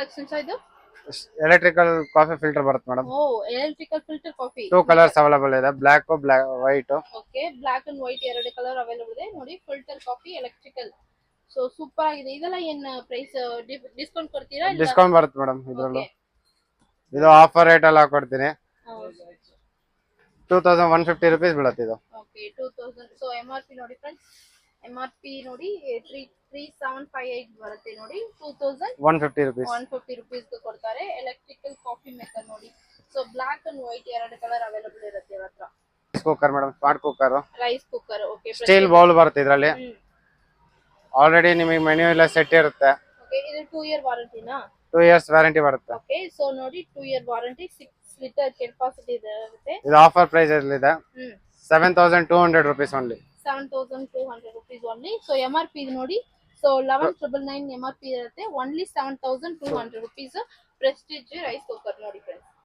Collections ಇದು? Electrical coffee filter ಬರುತ್ತೆ madam. Oh, electrical filter coffee. 2 colours available ಇದೆ, black white. Okay, black and white ಎರಡು colour available ಇದೆ ನೋಡಿ. Filter coffee electrical. So super ಆಗಿದೆ. ಇದೆಲ್ಲ ಏನ್ ಪ್ರೈಸ್ ಡಿಸ್ಕೌಂಟ್ ಕೊಡ್ತೀರಾ ಇಲ್ಲ? ಡಿಸ್ಕೌಂಟ್ ಬರುತ್ತೆ ಮೇಡಮ್ ಇದ್ರಲ್ಲೂ. ಓಕೆ. ಇದು ಆಫರ್ ರೇಟ್ ಅಲ್ಲಿ ಹಾಕೊಡ್ತೀನಿ. 2150 rupees ಬೀಳುತ್ತೆ ಇದು. ಓಕೆ, 2000. ಸೊ MRP ನೋಡಿ ಫ್ರೆಂಡ್ಸ್, MRP ನೋಡಿ 3758 ಬರುತ್ತೆ ನೋಡಿ. 150 rupees. 150 rupees ಕೊಡ್ತಾರೆ. ಎಲೆಕ್ಟ್ರಿಕಲ್ ಕಾಫಿ ಮೇಕರ್ ನೋಡಿ. ಸೊ ಬ್ಲಾಕ್ ಅಂಡ್ ವೈಟ್ ಎರಡು ಕಲರ್ ಅವೈಲೇಬಲ್ ಇರುತ್ತೆ ಇವರ ಹತ್ರ. Rice cooker madam, smart cooker. Rice cooker. Okay, steel bowl ಬರುತ್ತೆ ಇದರಲ್ಲಿ. ಆಲ್ರೆಡಿ ನಿಮಗೆ ಮೆನ್ಯೂ ಎಲ್ಲ ಸೆಟ್ ಇರುತ್ತೆ. ಓಕೆ, ಇದು 2 ಇಯರ್ ವಾರಂಟಿನಾ? 2 years ವ್ಯಾರಂಟಿ ಬರುತ್ತೆ. ಓಕೆ, ಸೊ ನೋಡಿ 2 ಇಯರ್ ವಾರಂಟಿ, 6 ಲೀಟರ್ ಕೆಪಾಸಿಟಿ ಇರುತ್ತೆ. ಇದು ಆಫರ್ ಪ್ರೈಸ್ ಅಲ್ಲಿ ಇದೆ. 7200 rupees only. 7200 rupees only. So MRP ಇದು ನೋಡಿ. ಸೊ 11999 MRP ಇರುತ್ತೆ. Only 7200 rupees Prestige rice cooker.